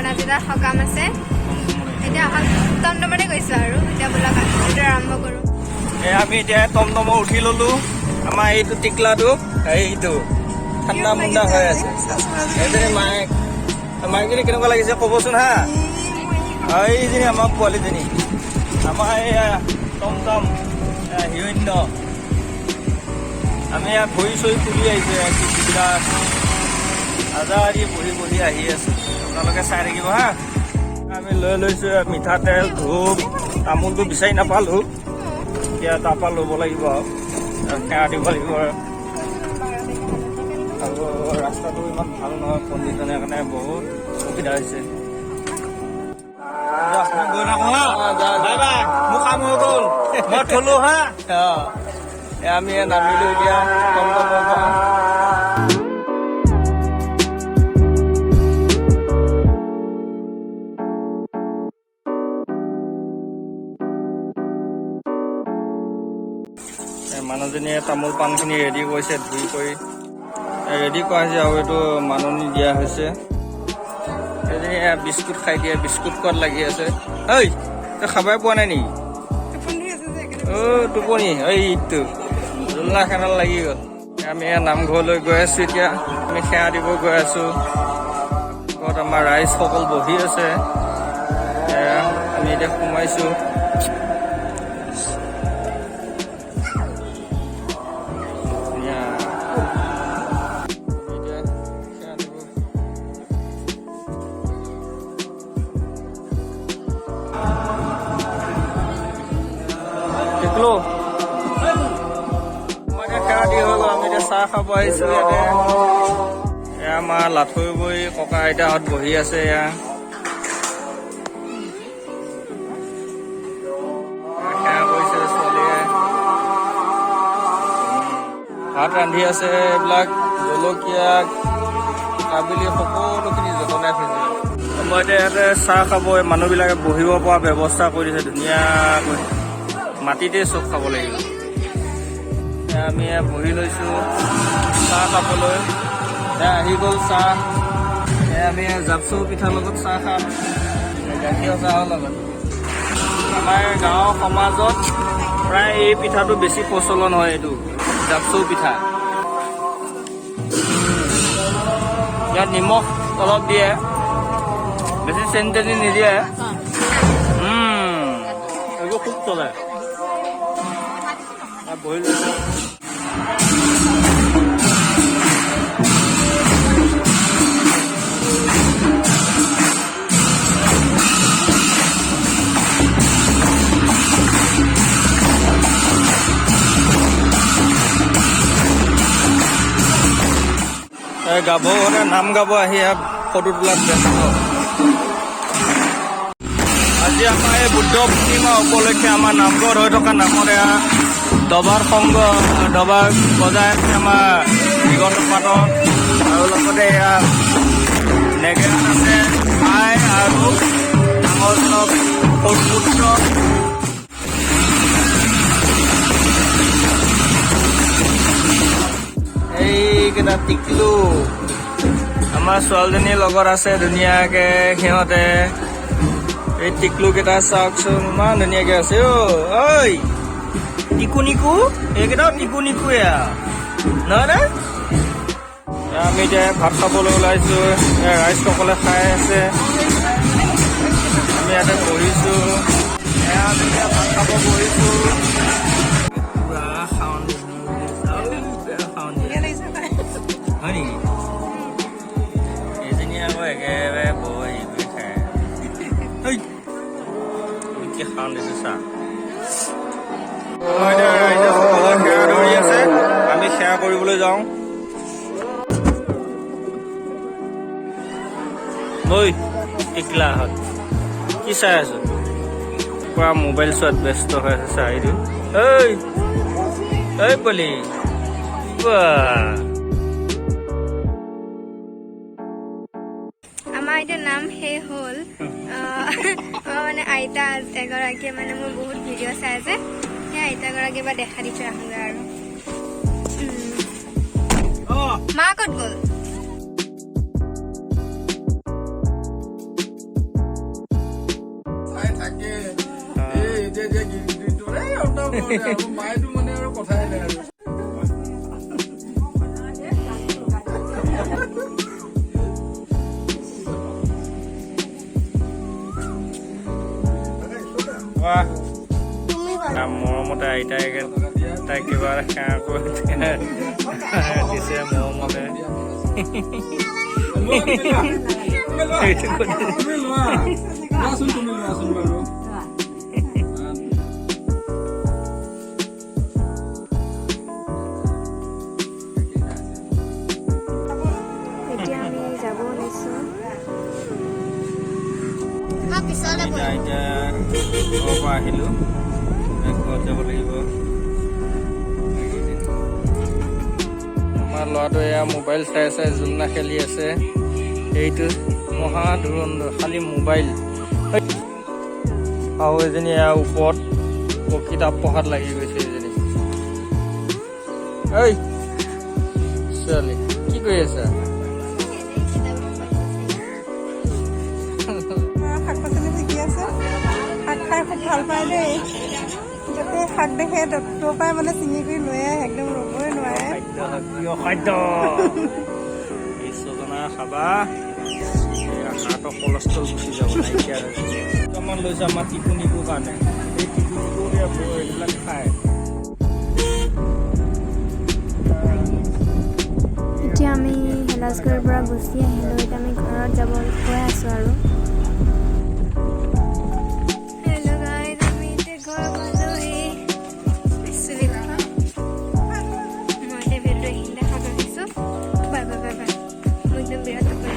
ধেমাজিত সকাম আছে এতিয়া টমটমতে গৈছো আৰু এতিয়া বোলা কামটো আৰম্ভ কৰো আমি এতিয়া টমটম উঠি ললো আমাৰ এইটো টিকলাটো এইটো ঠাণ্ডা মুণ্ডা হৈ আছে এইজনী মাইকজনী কেনেকুৱা লাগিছে ক'বচোন হা এইজনী আমাৰ পোৱালীজনী আমাৰ এয়া টমটম হিৰণ্য আমি ইয়াত ভৰি চৰি ফুলি আহিছো বিৰাট আজাৰি বহি বহি আহি আছো আপোনালোকে চাই থাকিব হা আমি লৈ লৈছো মিঠাতেল ধূপ তামোলটো বিচাৰি নাপালো এতিয়া তাৰপৰা ল'ব লাগিব আৰু সেৱা দিব লাগিব আৰু ৰাস্তাটো ইমান ভাল নহয় কণ্ডিশ্যনৰ কাৰণে বহুত অসুবিধা হৈছে মোৰ কাম হৈ গ'ল মই থলো হা আমি নামিলো এতিয়া টমটমৰ পৰা মানুহজনীয়ে তামোল পাণখিনি ৰেডি কৰিছে ধুই কৰি ৰেডি কৰা হৈছে আৰু এইটো মাননি দিয়া হৈছে এজনী বিস্কুট খাই দিয়ে বিস্কুট খোৱাত লাগি আছে ঐ তই খাবই পোৱা নাই নেকি টোপনি এইটো জোলনা খানাল লাগি গ'ল আমি নামঘৰলৈ গৈ আছো এতিয়া আমি সেৱা দিব গৈ আছো ঘৰত আমাৰ ৰাইজসকল বহি আছে আমি এতিয়া সোমাইছো চাহ খাব আহিছো ইয়াতে এয়া আমাৰ লাথৈ বৈ ককা আইতাহঁত বহি আছে এয়া সেৱা কৰিছে ছোৱালীয়ে ভাত ৰান্ধি আছে এইবিলাক জলকীয়া কাবিলি সকলোখিনি যতনাই থৈছে মই এতিয়া ইয়াতে চাহ খাব মানুহবিলাকে বহিব পৰা ব্যৱস্থা কৰি দিছে ধুনীয়াকৈ মাটিতে চব খাব লাগিব আমি বহি লৈছো চাহ খাবলৈ আহি গ'ল চাহ আমি জাপচৌ পিঠাৰ লগত চাহ খাম গাখীৰ চাহৰ লগত আমাৰ গাঁৱৰ সমাজত প্ৰায় এই পিঠাটো বেছি প্ৰচলন হয় এইটো জাপচৌ পিঠা ইয়াত নিমখ অলপ দিয়ে বেছি চেনি তেনি নিদিয়ে এইবোৰ খুব চলে বহি লৈছো গাব নাম গাব আহি ফটো তোলাত ব্যস্ত আজি আমাৰ এই বুদ্ধ পূৰ্ণিমা উপলক্ষে আমাৰ নামঘৰত হৈ থকা নামত এয়া দবাৰ সংঘ দবাৰ বজাই আছে আমাৰ দিগন্ত পাতত আৰু লগতে এয়া নেগেৰা আছে আই আৰু ডাঙৰজনক সৎপুত্ৰ এইকেইটা টিকলো আমাৰ ছোৱালীজনীৰ লগত আছে ধুনীয়াকে সিহঁতে এই টিকলু কেইটা চাওকচোন ইমান ধুনীয়াকে আছে ঐ টিকু নিকু এইকেইটাও টিকু নিকু নহয় আমি এতিয়া ভাত খাবলৈ ওলাইছো ৰাইজসকলে খাই আছে আমি ইয়াতে বহিছো আমি এতিয়া ভাত খাব বহিছো হয় নেকি এইজনী আকৌ একেবাৰে বহি খাই কি খাওঁ দিছো চাহ সকলোৱে সেৱা ধৰি আছে আমি সেৱা কৰিবলৈ যাওঁ ঐ টিকলাহঁত কি চাই আছো পুৰা মোবাইল চোৱাত ব্যস্ত হৈ আছে চাহিটো ঐ পলি আমাৰ এতিয়া নাম শেষ হ'ল মানে আইতা এগৰাকীয়ে মানে মোৰ বহুত ভিডিঅ' চাই আছে সেই আইতাগৰাকী এবাৰ দেখা দি থৈ আহোঁগৈ আৰু মা ক'ত গ'ল এতিয়া দিনটো মায়েতো মানে আৰু কথাই নাই আৰু মৰমতে আইতাই তাই কিবা সেৱা কৰি দিছে মৰমতে এতিয়া আমি যাব ওলাইছো এতিয়া ঘৰৰ পৰা আহিলোঁ ঘৰত যাব লাগিব আমাৰ ল'ৰাটোৱে এয়া মোবাইল চাই চাই জোলনা খেলি আছে এইটো মহা ধুৰন্ধৰ খালি মোবাইল আৰু এজনী এয়া ওপৰত কিতাপ পঢ়াত লাগি গৈছে এজনী ঐ ছোৱালী কি কৰি আছা শাক পাচলি শিকি আছে শাক খাই খুব ভাল পায় দেই য'তে শাক দেখে ত'ৰ পৰাই মানে চিঙি কৰি লৈ আহে একদম ৰ'বই নোৱাৰে প্ৰিয় খাদ্য এই ছজনা খাবা হাৰ্টৰ কলেষ্ট্ৰল গুচি যাব নাইকিয়া দুটামান লৈছে আমাৰ টিফুনিবোৰ কাৰণে এই টিফুনিবোৰ এইবিলাক খায় এতিয়া আমি হেলাজগড়ৰ পৰা গুচি আহিলোঁ এতিয়া আমি ঘৰত যাব গৈ আছোঁ আৰু হেল্ল' গাইজ আমি এতিয়া ঘৰ পালোহি মই এতিয়া ভিডিঅ'টো এইখিনিতে খাব আহিছোঁ বাই বাই বাই বাই মই একদম বিৰাট